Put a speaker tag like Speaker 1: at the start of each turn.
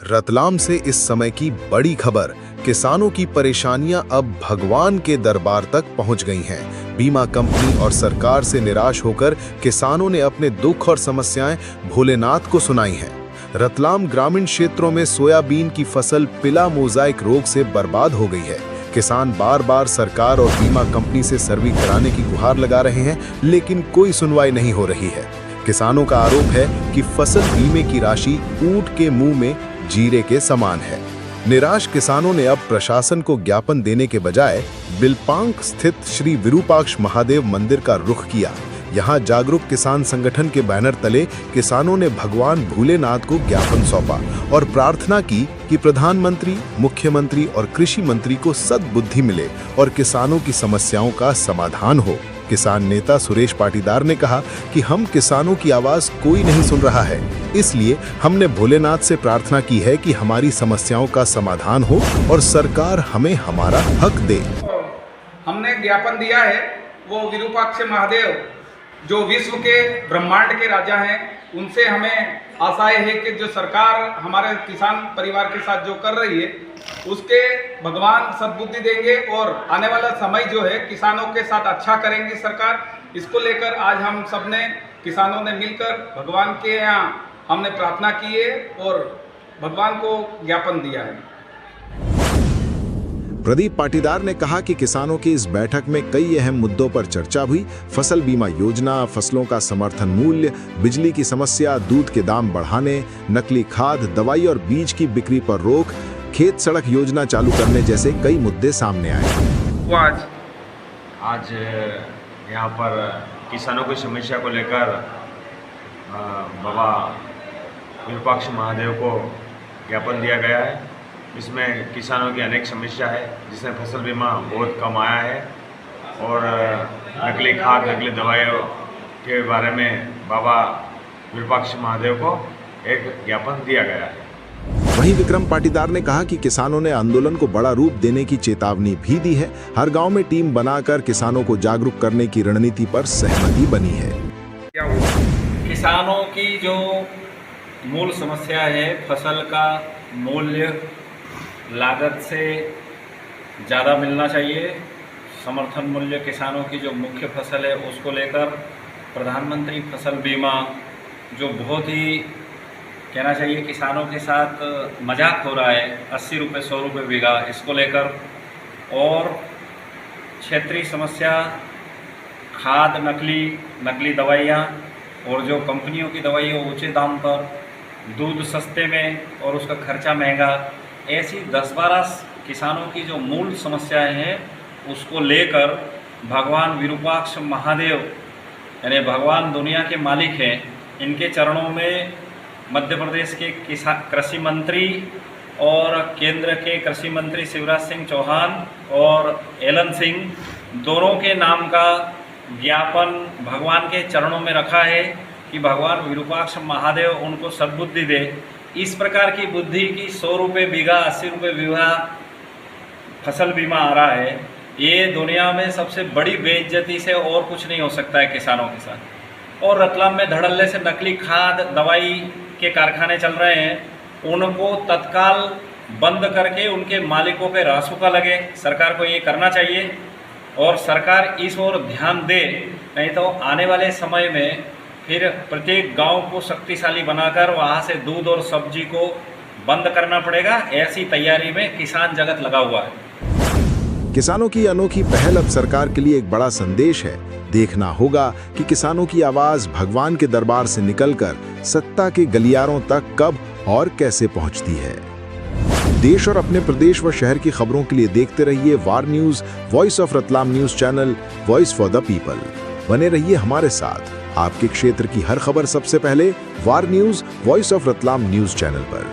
Speaker 1: रतलाम से इस समय की बड़ी खबर। किसानों की परेशानियां अब भगवान के दरबार तक पहुंच गई हैं। बीमा कंपनी और सरकार से निराश होकर किसानों ने अपने दुख और समस्याएं भोलेनाथ को सुनाई हैं। रतलाम ग्रामीण क्षेत्रों में सोयाबीन की फसल पिला मोज़ाइक रोग से बर्बाद हो गई है। किसान बार बार सरकार और बीमा कंपनी से सर्वे कराने की गुहार लगा रहे हैं, लेकिन कोई सुनवाई नहीं हो रही है। किसानों का आरोप है कि फसल बीमे की राशि ऊंट के मुंह में जीरे के समान है। निराश किसानों ने अब प्रशासन को ज्ञापन देने के बजाय बिलपांक स्थित श्री विरूपाक्ष महादेव मंदिर का रुख किया। यहां जागरूक किसान संगठन के बैनर तले किसानों ने भगवान भोलेनाथ को ज्ञापन सौंपा और प्रार्थना की कि प्रधानमंत्री, मुख्यमंत्री और कृषि मंत्री को सद्बुद्धि मिले और किसानों की समस्याओं का समाधान हो। किसान नेता सुरेश पाटीदार ने कहा कि हम किसानों की आवाज कोई नहीं सुन रहा है, इसलिए हमने भोलेनाथ से प्रार्थना की है कि हमारी समस्याओं का समाधान हो और सरकार हमें हमारा हक दे।
Speaker 2: हमने ज्ञापन दिया है, वो विरूपाक्ष महादेव जो विश्व के ब्रह्मांड के राजा हैं, उनसे हमें आशाएं है कि जो सरकार हमारे किसान परिवार के साथ जो कर रही है उसके भगवान सद्बुद्धि देंगे और आने वाला समय जो है किसानों के साथ अच्छा करेंगी सरकार। इसको लेकर आज हम सब ने किसानों ने मिलकर भगवान के यहाँ हमने प्रार्थना की है और भगवान को ज्ञापन दिया है।
Speaker 1: प्रदीप पाटीदार ने कहा कि किसानों की इस बैठक में कई अहम मुद्दों पर चर्चा हुई। फसल बीमा योजना, फसलों का समर्थन मूल्य, बिजली की समस्या, दूध के दाम बढ़ाने, नकली खाद, दवाई और बीज की बिक्री पर रोक, खेत सड़क योजना चालू करने जैसे कई मुद्दे सामने आए।
Speaker 3: आज यहाँ पर किसानों की समस्या को लेकर बाबा विरूपाक्ष महादेव को ज्ञापन दिया गया है। इसमें किसानों की अनेक समस्या है, जिसमें फसल बीमा बहुत कम आया है और नकली खाद, नकली दवाइयों के बारे में बाबा विरूपाक्ष महादेव को एक ज्ञापन दिया गया है।
Speaker 1: वहीं विक्रम पाटीदार ने कहा कि किसानों ने आंदोलन को बड़ा रूप देने की चेतावनी भी दी है। हर गांव में टीम बनाकर किसानों को जागरूक करने की रणनीति पर सहमति बनी है।
Speaker 4: किसानों की जो मूल समस्या है, फसल का मूल्य लागत से ज़्यादा मिलना चाहिए। समर्थन मूल्य किसानों की जो मुख्य फसल है उसको लेकर प्रधानमंत्री फसल बीमा जो बहुत ही कहना चाहिए किसानों के साथ मजाक हो रहा है, 80 रुपये 100 रुपये बीघा, इसको लेकर, और क्षेत्रीय समस्या खाद, नकली दवाइयाँ और जो कंपनियों की दवाइयाँ ऊंचे दाम पर, दूध सस्ते में और उसका खर्चा महंगा, ऐसी 10-12 किसानों की जो मूल समस्याएं हैं उसको लेकर भगवान विरूपाक्ष महादेव यानी भगवान दुनिया के मालिक हैं, इनके चरणों में मध्य प्रदेश के कृषि मंत्री और केंद्र के कृषि मंत्री शिवराज सिंह चौहान और एलन सिंह दोनों के नाम का ज्ञापन भगवान के चरणों में रखा है कि भगवान विरूपाक्ष महादेव उनको सद्बुद्धि दे। इस प्रकार की बुद्धि की 100 रुपये बीघा, 80 रुपये बीघा फसल बीमा आ रहा है, ये दुनिया में सबसे बड़ी बेइज्जती से और कुछ नहीं हो सकता है किसानों के साथ। और रतलाम में धड़ल्ले से नकली खाद, दवाई के कारखाने चल रहे हैं, उनको तत्काल बंद करके उनके मालिकों पे रासुका लगे। सरकार को ये करना चाहिए और सरकार इस ओर ध्यान दे, नहीं तो आने वाले समय में फिर प्रत्येक गांव को शक्तिशाली बनाकर वहां से दूध और सब्जी को बंद करना पड़ेगा। ऐसी तैयारी में किसान जगत लगा हुआ है।
Speaker 1: किसानों की अनोखी पहल अब सरकार के लिए एक बड़ा संदेश है। देखना होगा कि किसानों की आवाज भगवान के दरबार से निकलकर सत्ता के गलियारों तक कब और कैसे पहुंचती है। देश और अपने प्रदेश व शहर की खबरों के लिए देखते रहिए war news, voice of Ratlam news channel, voice for the people. बने रहिए हमारे साथ। आपके क्षेत्र की हर खबर सबसे पहले war news, voice of Ratlam news channel पर।